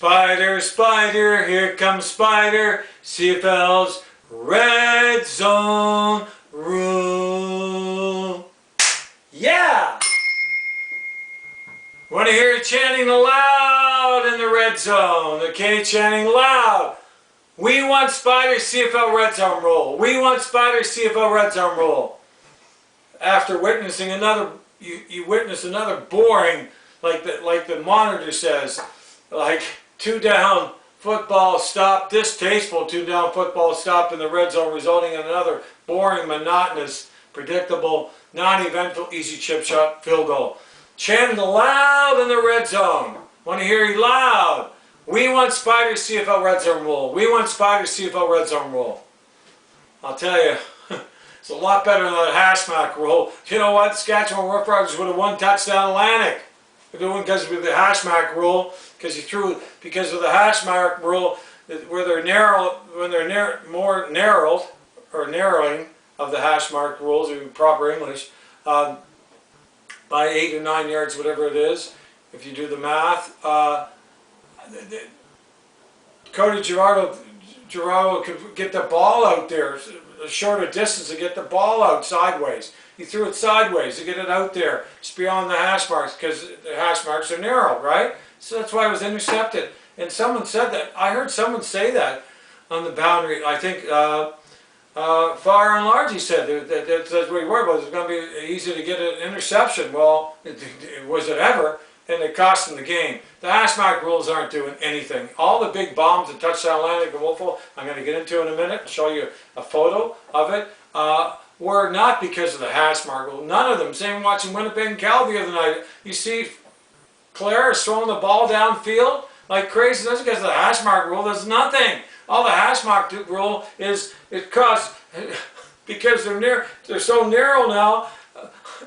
Spyder, Spyder, here comes Spyder, CFL's red zone rule. Yeah! Want to hear you chanting loud in the red zone, okay? Chanting loud. We want Spyder CFL red zone rule. We want Spyder CFL red zone rule. After witnessing another, you witness another boring, like the monitor says, like 2 down football stop, distasteful 2 down football stop in the red zone, resulting in another boring, monotonous, predictable, non-eventful, easy chip shot field goal. Chant loud in the red zone. Want to hear you loud. We want Spyder CFL red zone rule. We want Spyder CFL red zone rule. I'll tell you, it's a lot better than the hash-mark rule. You know what? Saskatchewan Roughriders would have won touchdown Atlantic. Because of the hash-mark rule, because of the hash-mark rule, where they're more narrowed, or narrowing of the hash-mark rules in proper English, by 8 or 9 yards, whatever it is, if you do the math. Cody Gerardo could get the ball out there a shorter distance to get the ball out sideways. He threw it sideways to get it out there, just beyond the hash marks, because the hash marks are narrow, right? So that's why it was intercepted. And someone said that. I heard someone say that on the boundary. I think Far and Large, he said that's what he worried about. It's going to be easy to get an interception. Well, was it ever? And it cost them the game. The hash mark rules aren't doing anything. All the big bombs at touchdown Atlantic and Wolfville, I'm going to get into in a minute, show you a photo of it, were not because of the hash mark rule. None of them. Same watching Winnipeg and Cal the other night. You see Claire is throwing the ball downfield like crazy. That's because of the hash mark rule. There's nothing. All the hash mark rule is because they're so narrow now.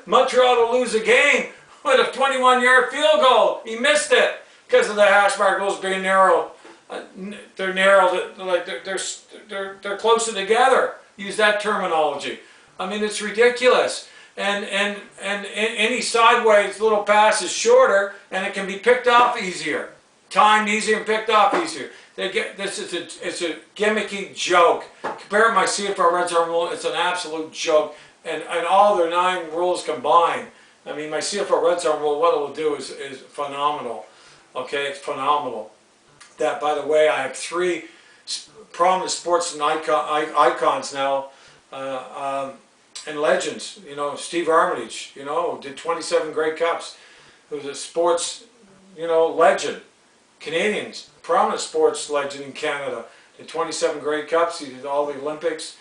Montreal to lose a game with a 21-yard field goal. He missed it because of the hash mark rules being narrow. They're narrow. Like they're closer together. Use that terminology. I mean, it's ridiculous. And any sideways little pass is shorter, and it can be picked off easier, timed easier, and picked off easier. It's a gimmicky joke. Compare it to my CFL red zone rule. It's an absolute joke. And all their 9 rules combined. I mean, my CFL red zone rule, what it will do is phenomenal. Okay, it's phenomenal. That, by the way, I have 3 prominent sports and icons now, and legends. You know, Steve Armitage, you know, did 27 Grey Cups. He was a sports, you know, legend. Canadians, prominent sports legend in Canada. Did 27 Grey Cups. He did all the Olympics.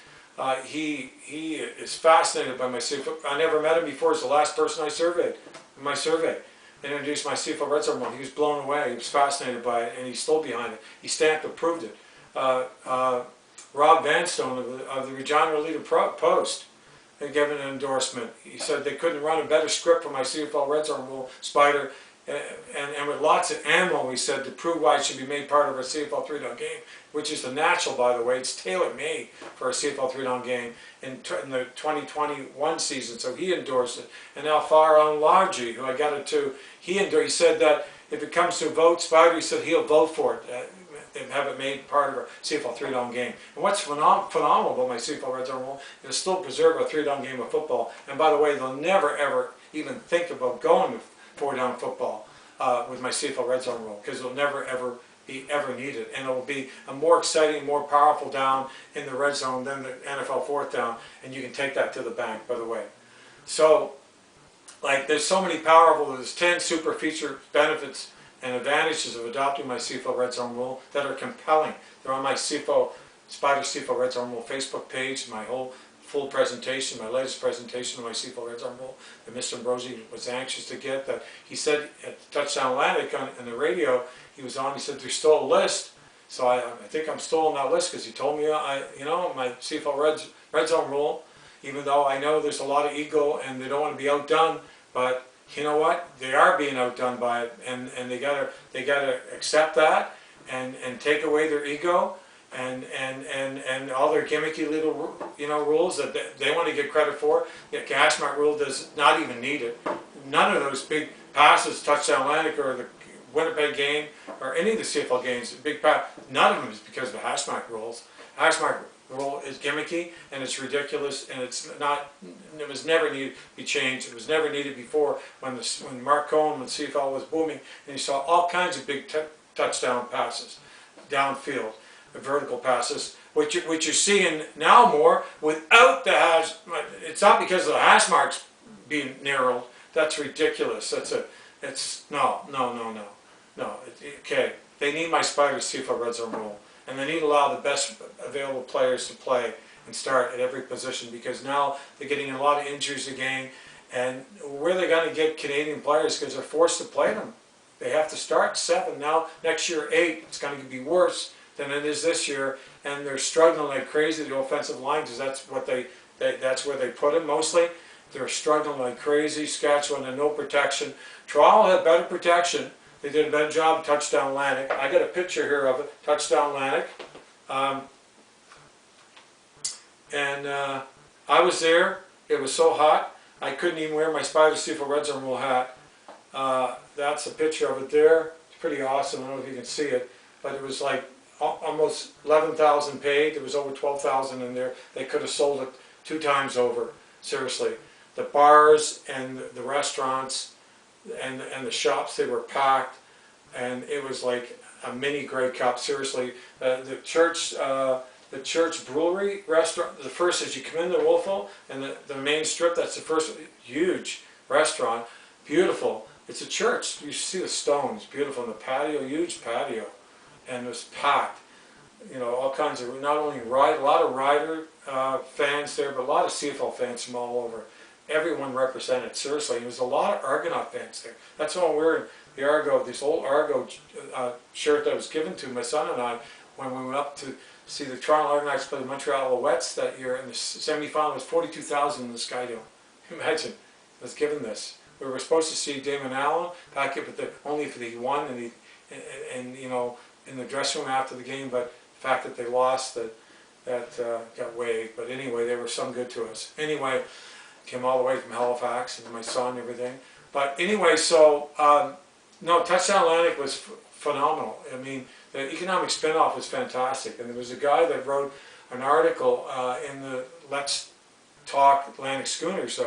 He is fascinated by my CFL. I never met him before. He's the last person I surveyed in my survey. And introduced my CFL red zone rule. He was blown away. He was fascinated by it, and he's still behind it. He stamped, approved it. Rob Vanstone of the Regina Leader Post had given an endorsement. He said they couldn't run a better script for my CFL red zone rule, Spyder, and with lots of ammo, he said, to prove why it should be made part of a CFL 3-down game, which is the natural, by the way. It's tailor-made for a CFL 3-down game in the 2021 season, so he endorsed it. And now Far and Large, who I got it to, he said that if it comes to a vote, Spyder, he said he'll vote for it. And have it made part of a CFL 3-down game. And what's phenomenal about my CFL red zone rule is still preserve a 3-down game of football. And by the way, they'll never ever even think about going to 4-down football with my CFL red zone rule, because it'll never ever be needed. And it will be a more exciting, more powerful down in the red zone than the NFL 4th down. And you can take that to the bank, by the way. So, like, there's so many powerful, there's 10 super feature benefits and advantages of adopting my CFL red zone rule that are compelling. They're on my Spyder CFL red zone rule Facebook page, my whole full presentation, my latest presentation of my CFL red zone rule that Mr. Ambrosi was anxious to get. That he said at Touchdown Atlantic on the radio he was on, he said there's still a list. So I think I'm still on that list, because he told me, you know, my CFL red zone rule, even though I know there's a lot of ego and they don't want to be outdone, but you know what? They are being outdone by it, and they gotta accept that and take away their ego and all their gimmicky little, you know, rules that they want to get credit for. The hash mark rule does not even need it. None of those big passes, touchdown Atlantic or the Winnipeg game or any of the CFL games, big part, none of them is because of the hash mark rules. Hash mark rule is gimmicky and it's ridiculous, and it's not. It was never needed to be changed. It was never needed before when Mark Cohen, when CFL was booming, and you saw all kinds of big touchdown passes, downfield, vertical passes, which you're seeing now more without the hash. It's not because of the hash marks being narrowed. That's ridiculous. No. Okay, they need my Spyder CFL red zone rule, and they need to allow the best available players to play and start at every position, because now they're getting a lot of injuries again, and where are they going to get Canadian players, because they're forced to play them? They have to start 7 now. Next year 8. It's going to be worse than it is this year, and they're struggling like crazy. The offensive line, because that's where they put them mostly. They're struggling like crazy. Saskatchewan had no protection. Toronto had better protection. They did a better job. Touchdown Atlantic. I got a picture here of it. Touchdown Atlantic. I was there. It was so hot. I couldn't even wear my Spyder CFL red zone rule hat. That's a picture of it there. It's pretty awesome. I don't know if you can see it, but it was like almost 11,000 paid. There was over 12,000 in there. They could have sold it 2 times over. Seriously. The bars and the restaurants and the shops, they were packed, and it was like a mini Grey Cup. Seriously, the church brewery restaurant, the first as you come into Wolfville, and the main strip, that's the first huge restaurant, beautiful. It's a church. You see the stones, beautiful, and the patio, huge patio, and it was packed. You know, all kinds of, not only a lot of Rider fans there, but a lot of CFL fans from all over. Everyone represented, seriously. There was a lot of Argonaut fans there. That's why I'm wearing the Argo, this old Argo shirt that was given to my son and I when we went up to see the Toronto Argonauts play the Montreal Alouettes that year in the semi-final. It was 42,000 in the Sky Dome. Imagine, I was given this. We were supposed to see Damon Allen back up, but only if he won and you know, in the dressing room after the game. But the fact that they lost, that got waived. But anyway, they were some good to us. Anyway, came all the way from Halifax, and my son and everything. But anyway, so no, Touchdown Atlantic was phenomenal. I mean, the economic spin-off was fantastic, and there was a guy that wrote an article in the Let's Talk Atlantic Schooners,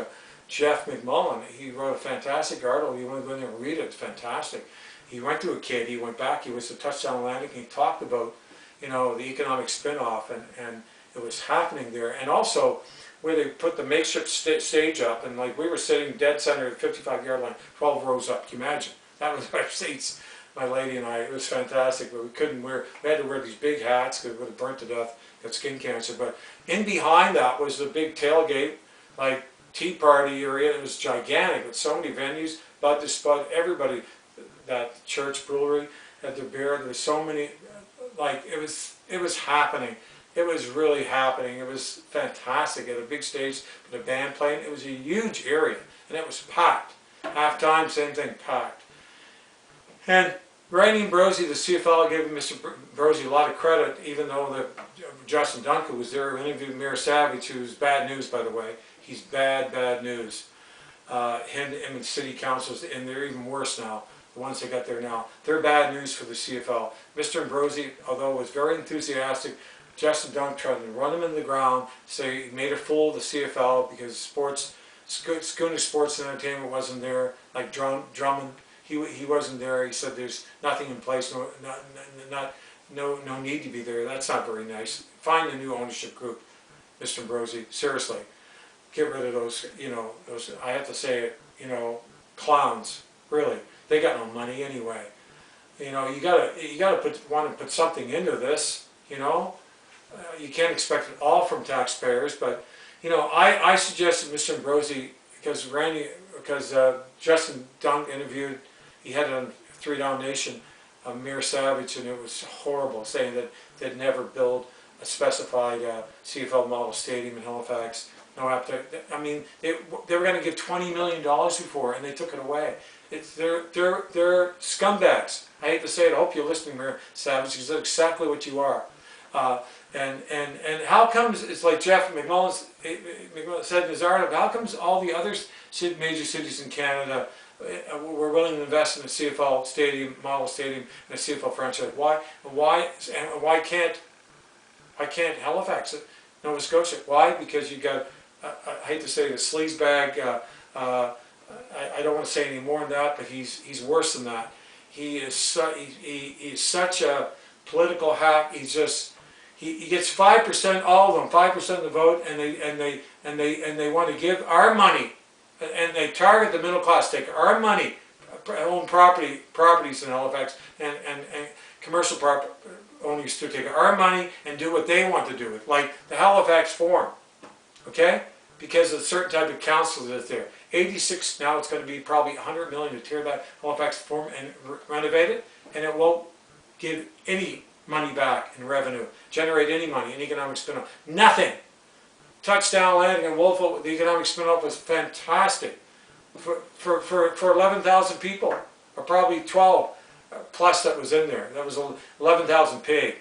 Jeff McMullen. He wrote a fantastic article. You want to go in there and read it. It's fantastic. He went to a kid. He went back. He was at Touchdown Atlantic, and he talked about, you know, the economic spin-off, and it was happening there, and also where they put the makeshift stage up, and like we were sitting dead center at the 55-yard line, 12 rows up. Can you imagine? That was our seats, my lady and I. It was fantastic, but we couldn't wear. We had to wear these big hats because we would have burnt to death, got skin cancer. But in behind that was the big tailgate, like tea party area. It was gigantic with so many venues. Bud to Spud, everybody. That church brewery had their beer. There was so many. Like it was happening. It was really happening. It was fantastic. At a big stage with a band playing. It was a huge area, and it was packed. Halftime, same thing, packed. And Randy Ambrosi, the CFL, gave Mr. Ambrosi a lot of credit, even though Justin Duncan was there, who interviewed Mayor Savage, who's bad news, by the way. He's bad news. Him and city councils, and they're even worse now. The ones that got there now, they're bad news for the CFL. Mr. Ambrosi, although was very enthusiastic, Justin Dunk tried to run him into the ground, say he made a fool of the CFL because Schooner Sports and Entertainment wasn't there, like Drummond, he wasn't there. He said there's nothing in place, no need to be there. That's not very nice. Find a new ownership group, Mr. Ambrosi, seriously. Get rid of those, you know, those, I have to say it, you know, clowns, really. They got no money anyway. You know, you gotta want to put something into this, you know. You can't expect it all from taxpayers, but you know, I suggested Mr. Ambrosi because Justin Dunk interviewed, he had it on 3 Down Nation, Mayor Savage, and it was horrible, saying that they'd never build a specified CFL model stadium in Halifax. No, I mean, they were going to give $20 million before, and they took it away. They're scumbags. I hate to say it. I hope you're listening, Mayor Savage, because that's exactly what you are. And how comes, it's like Jeff McMullen said in his article, how comes all the other major cities in Canada we're willing to invest in a CFL stadium, model stadium, and a CFL franchise. Why can't Halifax, Nova Scotia? Why? Because you got, I hate to say the sleazebag, I don't want to say any more than that, but he's worse than that. He is such a political hack. He gets 5%, all of them, 5% of the vote, and they want to give our money, and they target the middle class, take our money, own properties in Halifax, and commercial owners to take our money and do what they want to do with, like the Halifax Forum, okay? Because of a certain type of council that's there. 86, now it's going to be probably 100 million to tear that Halifax Forum and renovate it, and it won't give any money back in revenue, generate any money, an economic spin-off, nothing. Touchdown landing in Wolfville, the economic spin-off was fantastic for 11,000 people, or probably 12 plus that was in there. That was 11,000 paid.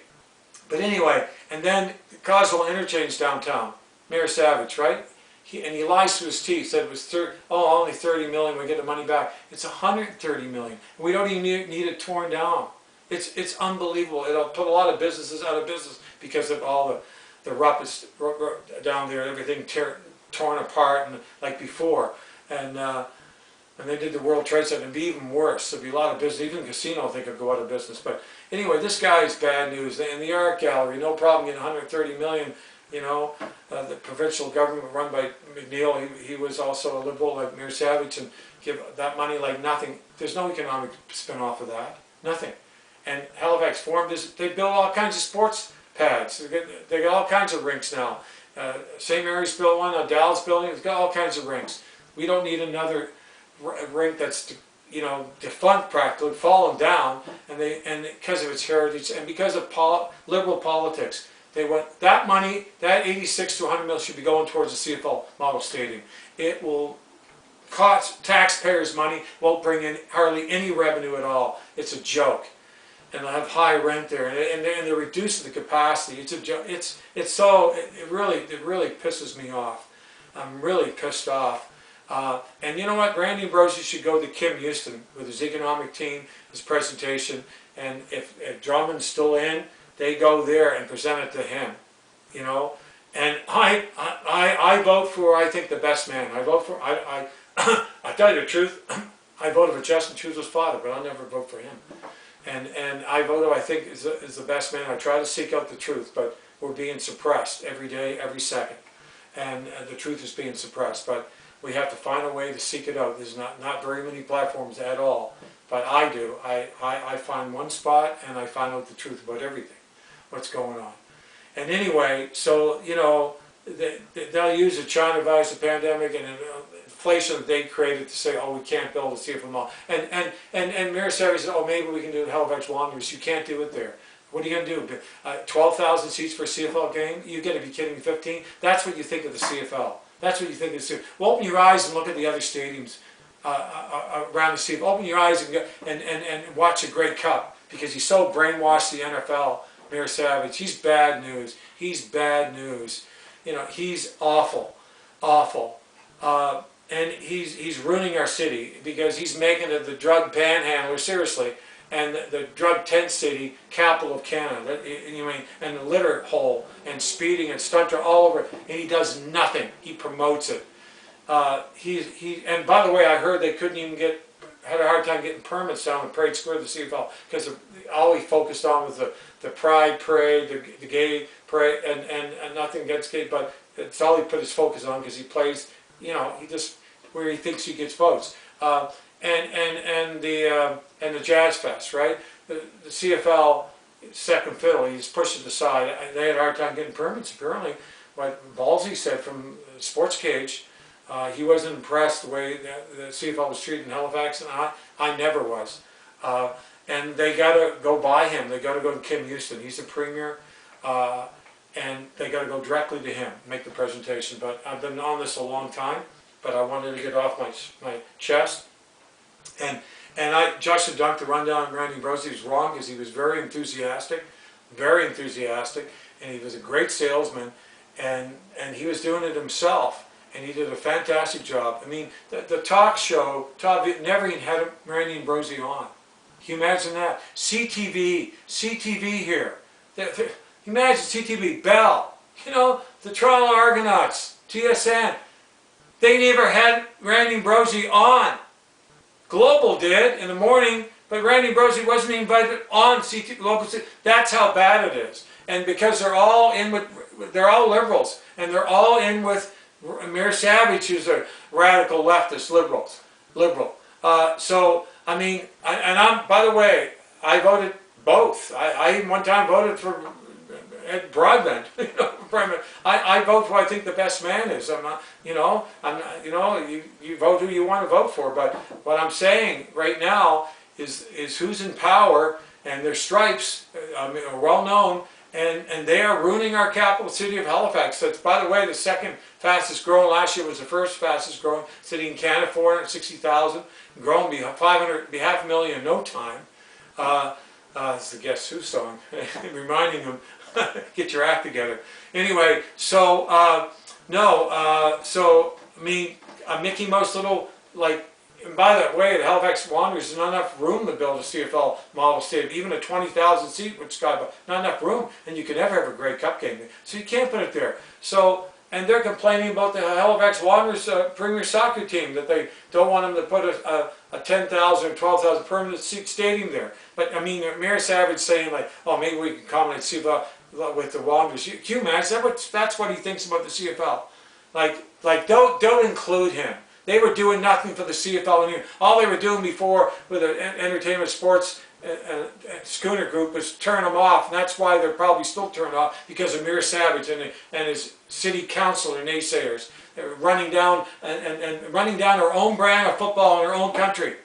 But anyway, and then Causewell Interchange downtown, Mayor Savage, right? He lies through his teeth, said it was only 30 million, we get the money back. It's 130 million. We don't even need it torn down. It's unbelievable. It'll put a lot of businesses out of business because of all the ruckus down there, everything torn apart and like before. And they did the World Trade Center, and it'd be even worse. There'd be a lot of business. Even the casino, I think, would go out of business. But anyway, this guy's bad news. And the art gallery, no problem getting 130 million. You know, the provincial government run by McNeil, he was also a liberal like Mayor Savage, and give that money like nothing. There's no economic spin-off of that. Nothing. And Halifax Forum, they build all kinds of sports pads. They got all kinds of rinks now. St. Mary's built one, Dallas building, it's got all kinds of rinks. We don't need another rink that's, you know, defunct practically, fallen down, and because of its heritage and because of liberal politics. They want that money, that 86 to 100 million should be going towards the CFL model stadium. It will cost taxpayers money, won't bring in hardly any revenue at all. It's a joke. And they'll have high rent there, and they're reducing the capacity. It's a joke. It really pisses me off. I'm really pissed off. And you know what? Randy Ambrosie should go to Kim Houston with his economic team, his presentation, and if Drummond's still in, they go there and present it to him, you know. And I vote for, I think, the best man. I tell you the truth, I voted for Justin Trudeau's father, but I'll never vote for him. And I vote, I think, is the best man. I try to seek out the truth, but we're being suppressed every day, every second. And the truth is being suppressed, but we have to find a way to seek it out. There's not very many platforms at all, but I do. I find one spot and I find out the truth about everything, what's going on. And anyway, so, you know, they'll use the China virus, the pandemic, and inflation that they created to say, oh, we can't build a CFL mall. And Mayor Savage said, oh, maybe we can do it at Halifax Wanderers. You can't do it there. What are you going to do? 12,000 seats for a CFL game? You got to be kidding me, 15? That's what you think of the CFL. That's what you think of the CFL. Well, open your eyes and look at the other stadiums around the CFL. Open your eyes and watch a Grey Cup, because he's so brainwashed the NFL, Mayor Savage. He's bad news. He's bad news. You know, he's awful. Awful. And he's ruining our city because he's making it the drug panhandler, seriously, and the drug tent city, capital of Canada, and the litter hole, and speeding and stunter all over, and he does nothing. He promotes it. And by the way, I heard they couldn't even had a hard time getting permits down in Parade Square, the CFL, because all he focused on was the pride parade, the gay parade, and nothing against gay, but it's all he put his focus on because he plays, you know, where he thinks he gets votes. And the Jazz Fest, right? The CFL second fiddle, he's pushed it aside. They had a hard time getting permits, apparently. What Ballsy said from Sports Cage, he wasn't impressed the way the CFL was treated in Halifax, and I never was. And they got to go by him. They got to go to Kim Houston. He's the premier, and they got to go directly to him, make the presentation. But I've been on this a long time, but I wanted to get off my chest. And Justin dunked the rundown on Randy Ambrosie. He was wrong because he was very enthusiastic, and he was a great salesman, and he was doing it himself. and he did a fantastic job. I mean, the talk show, never even had Randy Ambrosi on. Can you imagine that? CTV here. Imagine CTV, Bell, you know, the Toronto Argonauts, TSN. They never had Randy Ambrosi on. Global did in the morning, but Randy Ambrosi wasn't invited on local. That's how bad it is. And because they're all liberals, and they're all in with Amir Savage, who's a radical leftist liberal. So I mean, by the way, I voted both. I even one time voted for Ed Broadbent. You know, I vote who I think the best man is. I'm not, you know, you vote who you want to vote for. But what I'm saying right now is who's in power, and their stripes are well known, and they are ruining our capital city of Halifax. That's, by the way, the second fastest growing. Last year was the first fastest growing city in Canada, 460,000, grown be 500,000 in no time. It's the Guess Who song, reminding them, get your act together. Anyway, so so I mean, a Mickey Mouse little, like, and by the way, the Halifax Wanderers, there's not enough room to build a CFL model stadium, even a 20,000 seat, which got not enough room, and you can never have a Grey Cup game, so you can't put it there. So, and they're complaining about the Halifax Wanderers premier soccer team, that they don't want them to put a 10,000 or 12,000 permanent seat stadium there. But I mean, Mayor Savage saying like, oh, maybe we can accommodate CFL with the Wanderers. Can you imagine? That's what he thinks about the CFL. Like don't include him. They were doing nothing for the CFL, and all they were doing before with the entertainment sports schooner group was turn them off, and that's why they're probably still turned off, because of Amir Savage and his city councilor naysayers. They're running down and running down their own brand of football in their own country,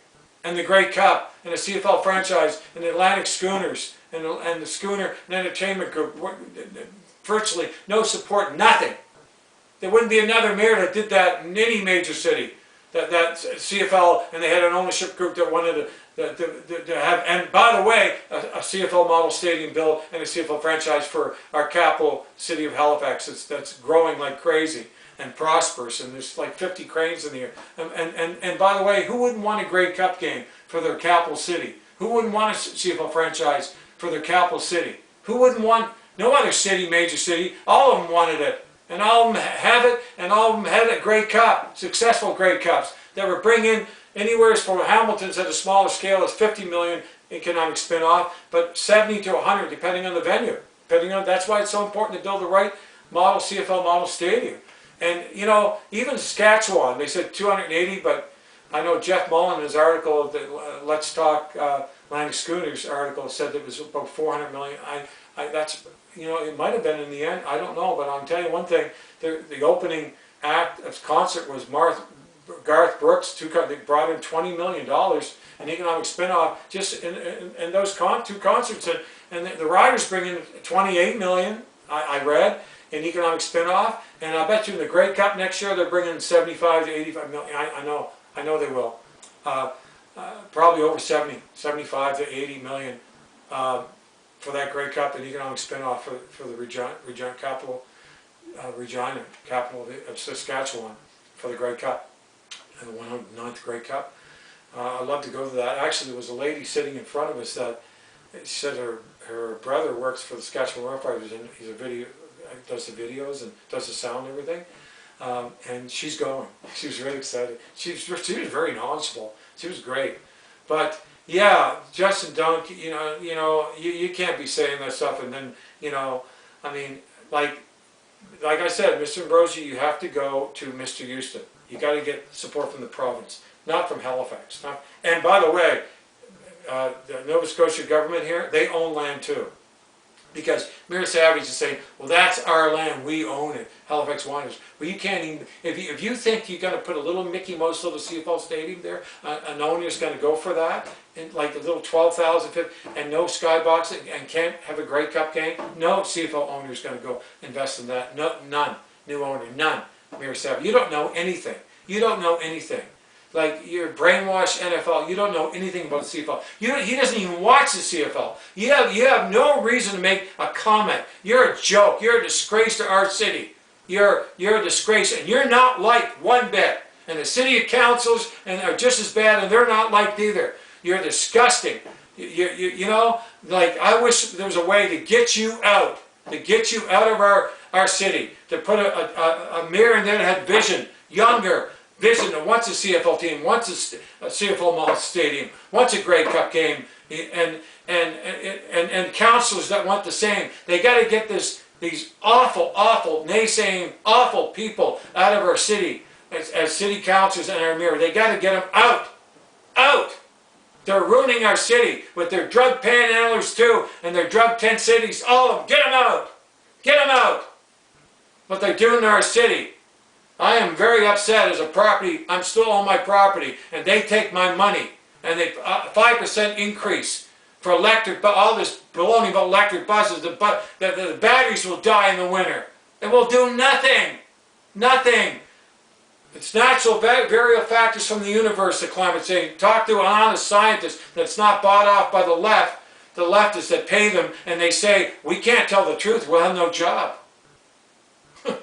and the Grey Cup, and the CFL franchise, and the Atlantic Schooners, and the Schooner and Entertainment Group. Virtually no support, nothing. There wouldn't be another mayor that did that in any major city. That CFL, and they had an ownership group that wanted to have, and by the way, a CFL model stadium built and a CFL franchise for our capital city of Halifax. That's growing like crazy and prosperous, and there's like 50 cranes in here. And by the way, who wouldn't want a Grey Cup game for their capital city? Who wouldn't want a CFL franchise for their capital city? Who wouldn't want, no other city, major city, all of them wanted it. And all of them have it, and all of them had a Grey Cup, successful Grey Cups, that were bringing anywhere from Hamilton's at a smaller scale as 50 million economic spin-off, but 70 to 100 depending on the venue. That's why it's so important to build the right model CFL model stadium. And you know, even Saskatchewan, they said 280, but I know Jeff Mullen in his article, the Let's Talk Atlantic Schooners article, said it was about 400 million. That's, you know, it might have been in the end, I don't know, but I'll tell you one thing, the opening act of concert was Garth Brooks. They brought in $20 million in economic spin-off just in those two concerts, and the Riders bring in $28 million, I read, in economic spin-off, and I bet you in the Grey Cup next year they're bringing 75 to 85 million. I know they will. Probably over 75 to 80 million. For that Grey Cup and economic spin-off for the Regina capital of Saskatchewan, for the Grey Cup, and the 109th Grey Cup. I'd love to go to that. Actually, there was a lady sitting in front of us that she said her brother works for the Saskatchewan Roughriders, and does the videos and does the sound and everything. And she's going. She was really excited. She was very knowledgeable. She was great, but. Yeah, Justin Dunk, you can't be saying that stuff, and then, I mean, like I said, Mr. Ambrosi, you have to go to Mr. Houston. You got to get support from the province, not from Halifax. And by the way, the Nova Scotia government here, they own land too. Because Mayor Savage is saying, well, that's our land, we own it, Halifax Wanderers. Well, you can't even, if you think you're going to put a little Mickey Mouse little CFL stadium there, an owner's going to go for that, and like the little 12,000, and no skybox, and can't have a Grey Cup game, no CFL owner's going to go invest in that. No, none. New owner, none. Mayor Savage, you don't know anything. You don't know anything. Like, you're brainwashed NFL. You don't know anything about the CFL. He doesn't even watch the CFL. You have no reason to make a comment. You're a joke. You're a disgrace to our city. you're a disgrace, and you're not liked one bit. And the city councils are just as bad, and they're not liked either. You're disgusting. You know, like, I wish there was a way to get you out of our city, to put a mayor in there that had vision, younger vision, that wants a CFL team, wants a CFL mall stadium, wants a Grey Cup game, and councillors that want the same. They got to get these awful, naysaying, awful people out of our city as city councillors and our mayor. They got to get them out. They're ruining our city with their drug panhandlers too, and their drug tent cities. All of them, get them out. What they're doing to our city. I am very upset as a property. I'm still on my property, and they take my money, and they 5% increase for electric, all this baloney about electric buses. The batteries will die in the winter. It will do nothing. It's natural variable factors from the universe, the climate change. Talk to an honest scientist that's not bought off by the left, the leftists that pay them, and they say, we can't tell the truth, we'll have no job.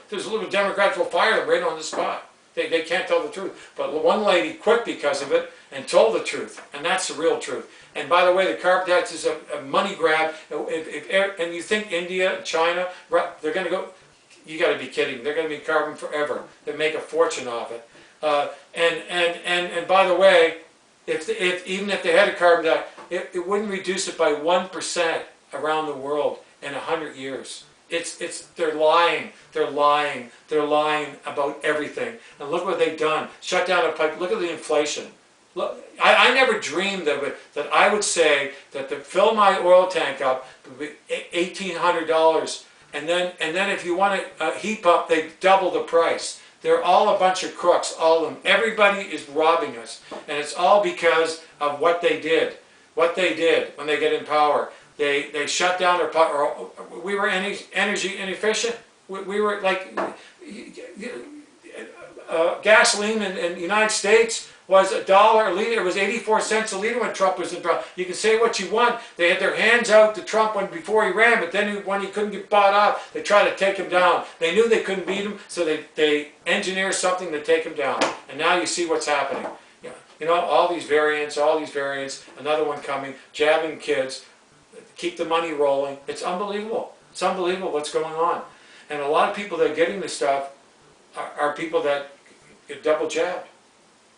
There's a little Democrats will fire them right on the spot. They can't tell the truth. But one lady quit because of it and told the truth, and that's the real truth. And by the way, the carbon tax is a money grab. And you think India and China, they're going to go, you got to be kidding. They're going to be carbon forever. They make a fortune off it. And by the way, even if they had a carbon tax, it wouldn't reduce it by 1% around the world in 100 years. They're lying about everything. And look what they've done. Shut down a pipe. Look at the inflation. Look, I never dreamed of it, that I would say that to fill my oil tank up would be $1,800. And then if you want to heat up, they double the price. They're all a bunch of crooks, all of them. Everybody is robbing us. And it's all because of what they did. What they did when they get in power. They shut down their power. We were energy inefficient. We were like, gasoline in the United States was $1 a liter. It was 84 cents a liter when Trump was in power. You can say what you want. They had their hands out to Trump before he ran, but then when he couldn't get bought off, they tried to take him down. They knew they couldn't beat him, so they engineered something to take him down. And now you see what's happening. You know, all these variants, another one coming, jabbing kids, keep the money rolling. It's unbelievable. It's unbelievable what's going on. And a lot of people that are getting this stuff are people that get double jabbed.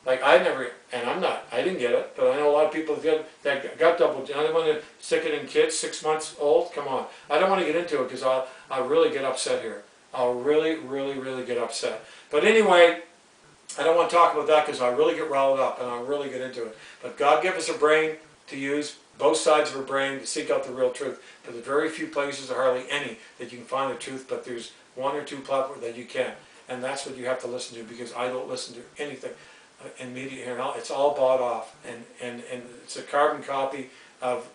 Like I didn't get it, but I know a lot of people that got double jabbed. I want to stick it in kids 6 months old. Come on. I don't want to get into it because I'll really get upset here. I'll really get upset. But anyway, I don't want to talk about that because I really get riled up and I'll really get into it. But God gave us a brain to use, both sides of our brain, to seek out the real truth. But there's very few places, or hardly any, that you can find the truth, but there's one or two platforms that you can. And that's what you have to listen to, because I don't listen to anything in media here. It's all bought off, and it's a carbon copy of,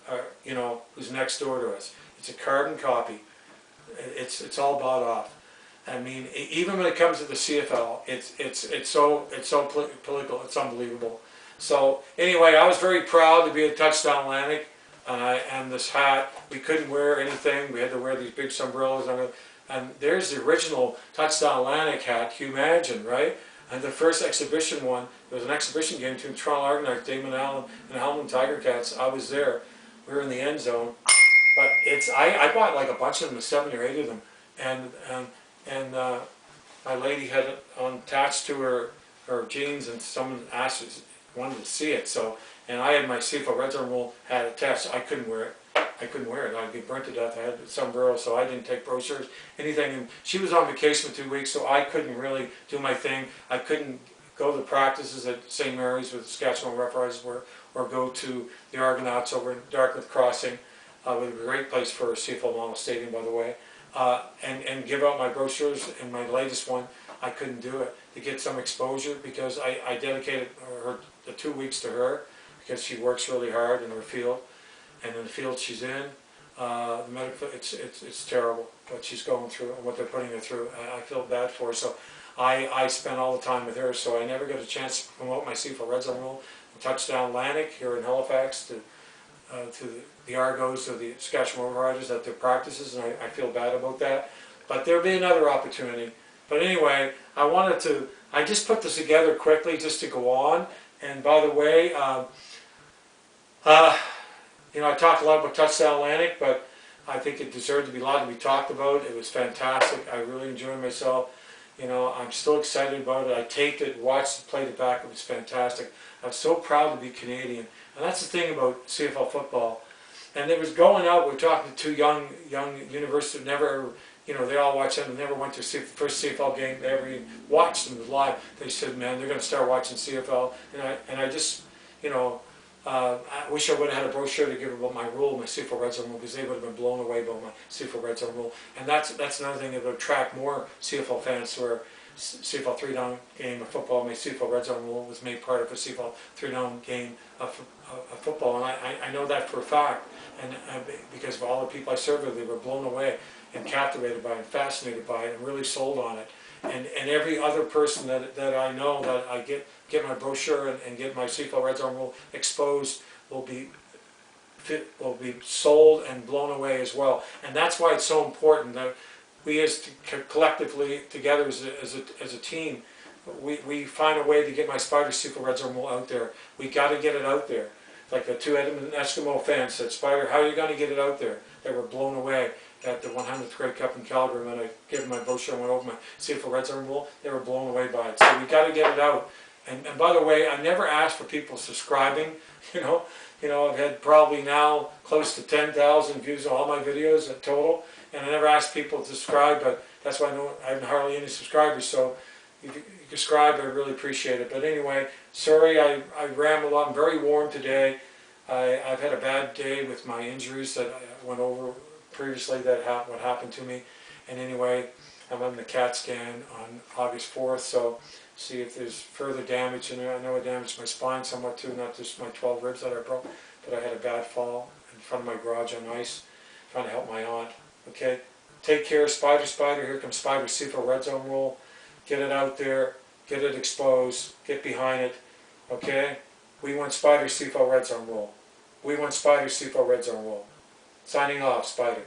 who's next door to us. It's a carbon copy. It's all bought off. I mean, even when it comes to the CFL, it's so political. It's unbelievable. So anyway, I was very proud to be at Touchdown Atlantic, and this hat. We couldn't wear anything. We had to wear these big sombreros. And there's the original Touchdown Atlantic hat. Can you imagine, right? And the first exhibition one, there was an exhibition game between Toronto Argonauts, Damon Allen, and Hamilton Tiger Cats. I was there. We were in the end zone. But I bought like a bunch of them, 7 or 8 of them. And my lady had it attached to her jeans, and someone wanted to see it. So, and I had my CFL Red Zone Rule hat attached. I couldn't wear it. I'd get burnt to death. I had a sombrero, so I didn't take brochures, anything. And she was on vacation for 2 weeks, so I couldn't really do my thing. I couldn't go to the practices at St. Mary's with the Saskatchewan Roughriders or go to the Argonauts over in Dartmouth Crossing, which was a great place for a CFL Model Stadium, by the way, and give out my brochures. And my latest one, I couldn't do it to get some exposure, because I dedicated the 2 weeks to her, because she works really hard in her field. And in the field she's in, the medical, it's terrible what she's going through and what they're putting her through. I feel bad for her, so I spend all the time with her. So I never get a chance to promote my CFL Red Zone Rule. Touchdown Atlantic here in Halifax to the Argos or the Saskatchewan Roughriders at their practices, and I feel bad about that. But there'll be another opportunity. But anyway, I just put this together quickly just to go on. And by the way, you know, I talked a lot about Touchdown Atlantic, but I think it deserved to be a lot to be talked about. It was fantastic. I really enjoyed myself. You know, I'm still excited about it. I taped it, watched it, played it back. It was fantastic. I'm so proud to be Canadian. And that's the thing about CFL football. And it was going out, we're talking to two young universities, never, you know, they all watched them, never went to the first CFL game, they ever even watched them live. They said, man, they're going to start watching CFL. And I just, you know, I wish I would have had a brochure to give about my rule, my CFL Red Zone rule, because they would have been blown away by my CFL Red Zone rule. And that's another thing that would attract more CFL fans to our CFL 3-down game of football. My CFL Red Zone rule was made part of a CFL 3-down game of football, and I know that for a fact. And because of all the people I served with, they were blown away and captivated by it, and fascinated by it, and really sold on it. And every other person that I know that I get my brochure and get my CFL Red Zone rule exposed will be sold and blown away as well. And that's why it's so important that we as collectively together as a team, we find a way to get my Spyder CFL Red Zone rule out there. We got to get it out there. Like the two Edmonton Eskimo fans said, Spyder, how are you going to get it out there? They were blown away at the 100th Grey Cup in Calgary when I gave them my brochure and went over my CFL Red Zone rule. They were blown away by it. So we got to get it out. And by the way, I never asked for people subscribing. You know, I've had probably now close to 10,000 views on all my videos in total, and I never asked people to subscribe. But that's why I have hardly any subscribers. So if you subscribe, I really appreciate it. But anyway, sorry I rambled on. I'm very warm today. I've had a bad day with my injuries that I went over previously. What happened to me. And anyway, I'm having the CAT scan on August 4th. So see if there's further damage in there. I know I damaged my spine somewhat too, not just my 12 ribs that I broke, but I had a bad fall in front of my garage on ice, trying to help my aunt. Okay, take care, Spyder. Here comes Spyder CFL Red Zone rule. Get it out there, get it exposed, get behind it. Okay, we want Spyder CFL Red Zone rule. We want Spyder CFL Red Zone rule. Signing off, Spyder.